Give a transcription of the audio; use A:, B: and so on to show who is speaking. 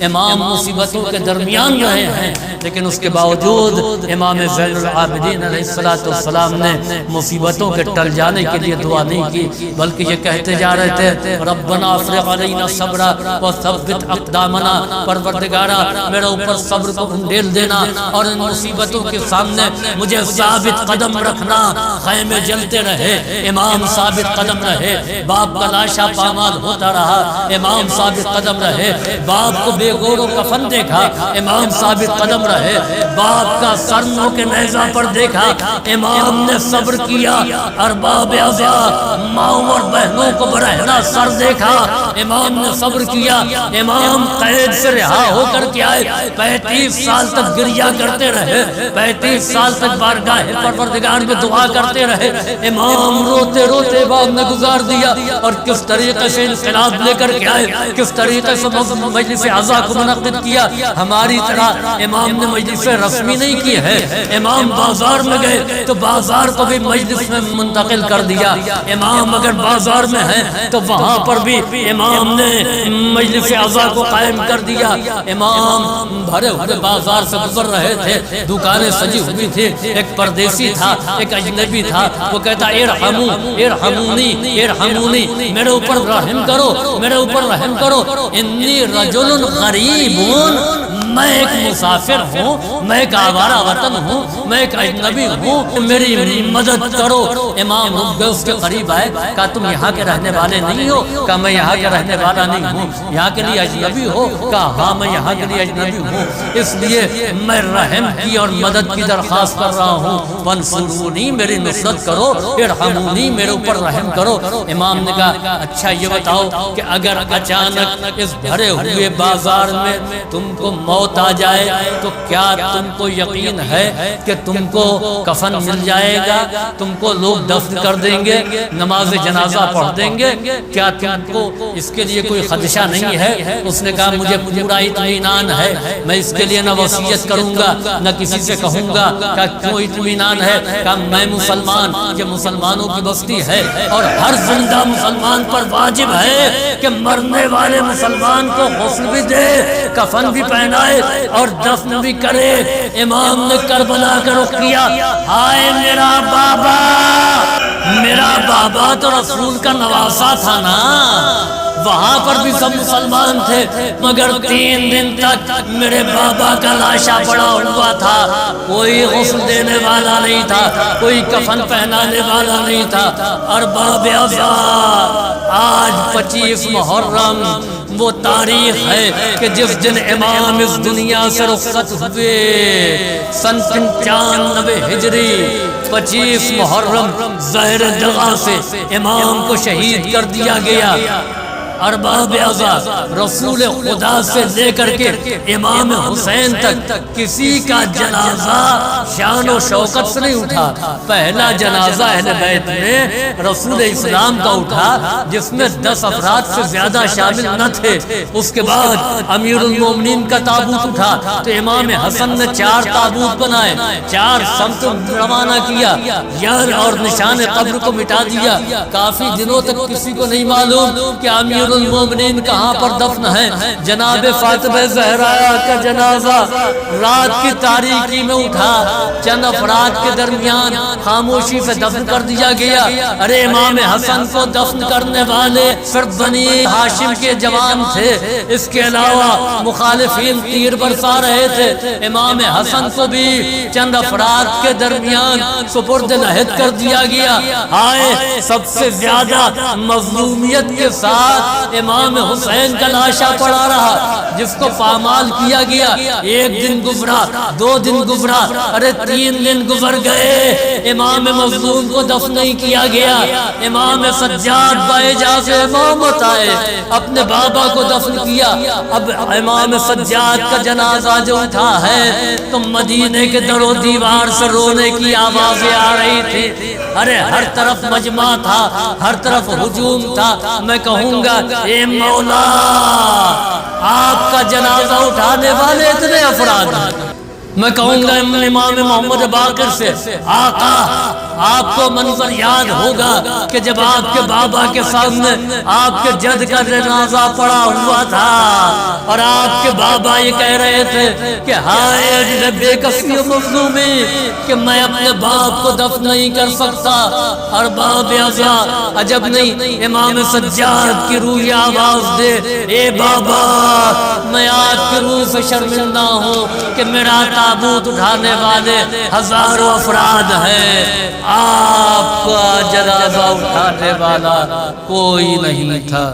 A: امام مصیبتوں کے درمیان رہے ہیں، لیکن اس کے باوجود امام زین العابدین علیہ السلام نے مصیبتوں کے ٹل جانے کے لیے دعا نہیں کی، بلکہ یہ کہتے جا رہے تھے ربنا افرغ علینا صبرا وثبت اقدامنا، پروردگارا میرے اوپر صبر کو انڈیل دینا اور ان مصیبتوں کے سامنے مجھے ثابت قدم رکھنا۔ خیمے جلتے رہے، امام ثابت قدم رہے، باپ کا لاشا پامال ہوتا رہا، امام ثابت قدم رہے، باپ کو بے گور و کفن دیکھا، امام ثابت قدم رہے، باپ کا سر نو کے نیزہ پر دیکھا، امام نے صبر کیا، ارباب عزا ماؤں اور بہنوں کو برہنہ سر دیکھا، امام نے صبر کیا، امام قید سے رہا ہو کر کے آئے، 35 سال تک گریہ کرتے رہے، 35 سال تک بارگاہ پروردگار میں دعا کرتے رہے، امام روتے روتے امام نے گزار دیا، اور کس طریقے سے انقلاب لے کر کے آئے، کس طریقے سے مجلس عزا کو منعقد کیا۔ ہماری طرح امام نے مجلس رسمی نہیں کی ہے، امام بازار میں گئے تو بازار کو بھی مجلس میں منتقل کر دیا، امام اگر بازار میں ہے تو وہاں پر بھی امام نے مجلس عزا کو قائم کر دیا۔ امام بھرے ہوئے بازار سے گزر رہے تھے، دکانیں سجی ہوئی تھی، ایک پردیسی تھا، ایک اجنبی تھا، وہ کہتا ارحمو ارحمونی ارحمونی، میرے اوپر رحم کرو، میرے اوپر رحم کرو، انی رجل غریبون، میں ایک مسافر ہوں، میں ایک آوارہ وطن ہوں، میں ایک اجنبی ہوں، میری مدد کرو۔ امام رک گئے، اس کے قریب آئے، کہا تم یہاں کے رہنے والے نہیں ہو؟ کہا میں یہاں کے رہنے والا نہیں ہوں۔ یہاں کے لیے اجنبی ہو؟ کہا ہاں میں یہاں کے لیے اجنبی ہوں، اس لیے میں رحم کی اور مدد کی درخواست کر رہا ہوں، فانصرونی، میری نصرت کرو، ارحمونی، میرے اوپر رحم کرو۔ امام نے کہا اچھا یہ بتاؤ کہ اگر اچانک اس بھرے ہوئے بازار میں تم کو موت آ جائے تو کیا تم کو یقین ہے کہ تم کو کفن مل جائے گا، تم کو لوگ دفن کر دیں گے، نماز جنازہ پڑھ دیں گے، کیا تم کو اس کے لیے کوئی خدشہ نہیں ہے؟ اس نے کہا مجھے پورا اطمینان ہے، میں اس کے لیے نہ وصیت کروں گا نہ کسی سے کہوں گا۔ کہا کیوں اطمینان ہے؟ کہا میں مسلمان، یہ مسلمانوں کی بستی ہے اور ہر زندہ مسلمان پر واجب ہے کہ مرنے والے مسلمان کو غسل بھی دے، کفن بھی پہنائے اور دفن بھی کرے۔ امام نے کربلا کا رخ کیا، ہائے میرا بابا، میرا بابا تو رسول کا نواسا تھا نا، وہاں پر بھی سب مسلمان تھے، مگر 3 دن تک میرے بابا کا لاشا پڑا ہوا تھا، کوئی غسل دینے والا نہیں تھا، کوئی کفن پہنانے والا نہیں تھا۔ ارباب عزا آج 25 محرم وہ تاریخ ہے کہ جس دن امام اس دنیا سے رخصت ہوئے، سن 95 ہجری 25 محرم زہر دغا سے امام کو شہید کر دیا گیا۔ ارباب عزا رسول خدا سے لے کر کے امام حسین تک کسی کا جنازہ شان و شوکت سے نہیں اٹھا۔ پہلا جنازہ اہل بیت میں رسول اسلام کا اٹھا جس میں 10 افراد سے زیادہ شامل نہ تھے۔ اس کے بعد امیر المومنین کا تابوت اٹھا تو امام حسن نے 4 تابوت بنائے، 4 سمت روانہ کیا اور نشان قبر کو مٹا دیا۔ کافی دنوں تک کسی کو نہیں معلوم کہ امیر المومنین کہاں پر دفن ہے۔ جناب فاطمہ زہرا کا جنازہ رات کی تاریکی میں اٹھا، چند افراد کے درمیان خاموشی سے دفن کر دیا گیا۔ ارے امام حسن کو دفن کرنے والے صرف بنی ہاشم کے جوان تھے، اس کے علاوہ مخالفین تیر برسا رہے تھے۔ امام حسن کو بھی چند افراد کے درمیان سپرد لحد کر دیا گیا۔ آئے سب سے زیادہ مظلومیت کے ساتھ امام حسین کا لاشا پڑا رہا، جس کو پامال کیا گیا۔ 1 دن گزرا، 2 دن گزرا، ارے 3 دن گزر گئے، امام مظلوم کو دفن نہیں کیا گیا۔ امام سجاد باعجاز امامت آئے، اپنے بابا کو دفن کیا۔ اب امام سجاد کا جنازہ جو اٹھا ہے تو مدینے کے در و دیوار سے رونے کی آوازیں آ رہی تھی۔ ارے ہر طرف مجمع تھا، ہر طرف ہجوم تھا۔ میں کہوں گا اے مولا، آپ کا جنازہ اٹھانے والے اتنے افراد ہیں، میں کہوں گا امام محمد باقر سے، آقا آپ کو منظر یاد ہوگا کہ جب آپ کے بابا کے سامنے آپ کے جد کا جنازہ پڑا ہوا تھا اور آپ کے بابا یہ کہہ رہے تھے کہ ہائے عجز بے کسی و مظلومی کہ میں اپنے باپ کو دفن نہیں کر سکتا، اور باب ازا عجب نہیں امام سجاد کی روح آواز دے، اے بابا میں آپ کی روح سے شرمندہ ہوں کہ میرا تابوت اٹھانے والے ہزاروں افراد ہیں، آپ کا جنازہ اٹھانے والا کوئی نہیں تھا۔